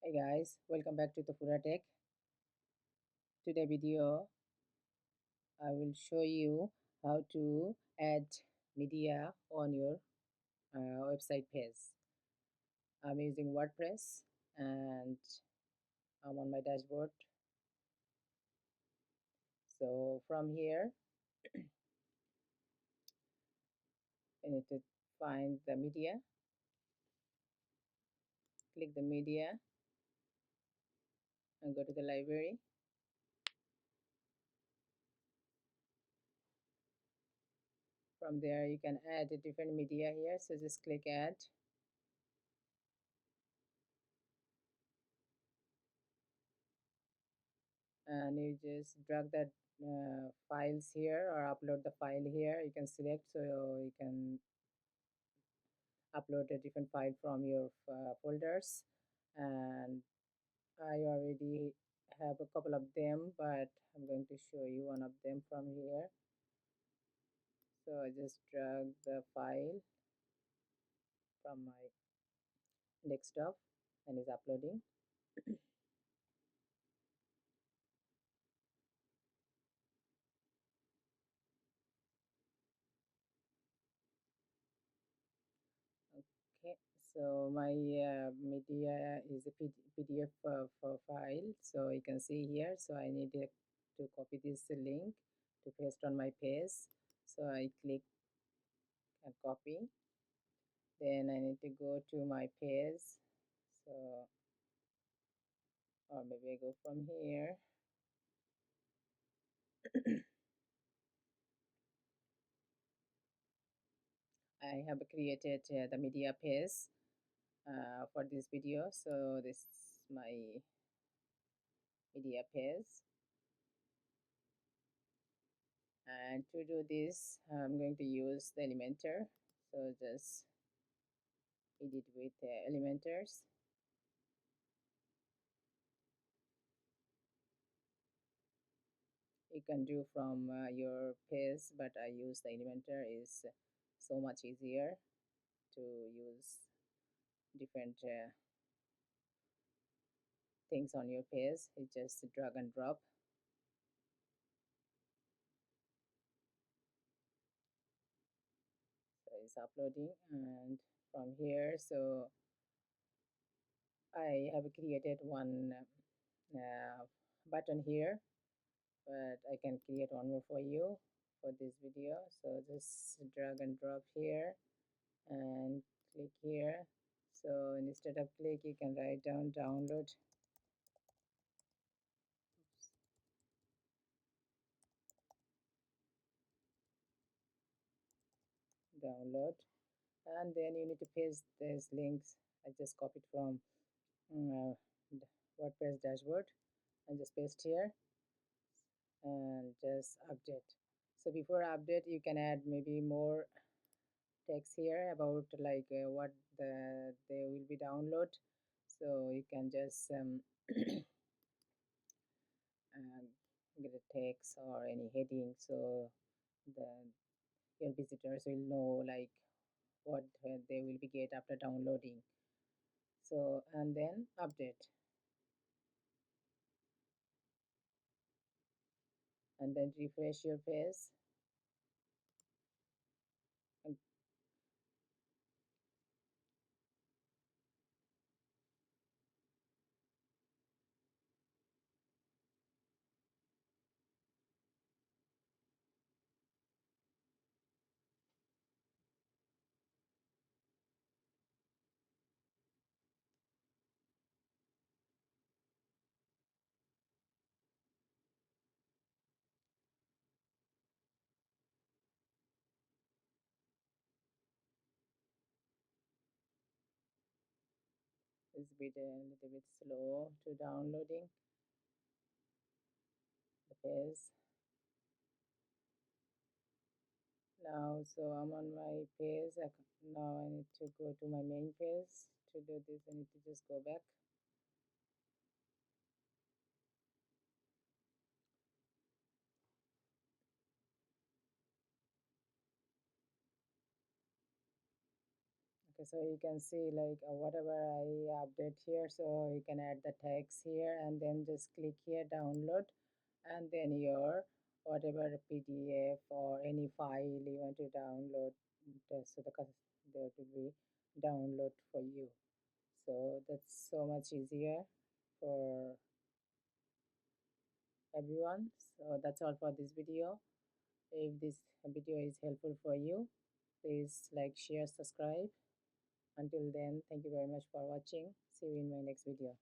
Hey guys, welcome back to Tafura Tech. Today video I will show you how to add media on your website page. I'm using WordPress and I'm on my dashboard. So from here you need to find the media, click the media and go to the library. From there you can add a different media here, so just click add. And you just drag that files here or upload the file here. You can select, so you can upload a different file from your folders. And I already have a couple of them, but I'm going to show you one of them from here. So I just drag the file from my desktop and is uploading. Okay, so my media is a PDF file, so you can see here. So I need to copy this link to paste on my page. So I click and copy. Then I need to go to my page. So, or maybe I go from here. I have created the media page for this video. So this is my media page. And to do this, I'm going to use the Elementor. So just edit with Elementors. You can do from your page, but I use the Elementor. Is so much easier to use different things on your page. You just drag and drop. So it's uploading, and from here, so I have created one button here, but I can create one more for you for this video. So just drag and drop here and click here. So instead of click, you can write down download. Download, and then you need to paste these links. I just copied from uh, WordPress dashboard and just paste here and just update. So before update, you can add maybe more text here about like what they will be download. So you can just um, get a text or any heading, so the your visitors will know like what they will be get after downloading. So and then update, and then refresh your page. And it's a little bit slow to downloading the page now. So I'm on my page. Now I need to go to my main page. To do this, I need to just go back. Okay, so you can see like whatever I update here, so you can add the text here and then just click here download, and then your whatever PDF or any file you want to download, so there to be download for you. So that's so much easier for everyone. So that's all for this video. If this video is helpful for you, please like, share, subscribe. Until then, thank you very much for watching. See you in my next video.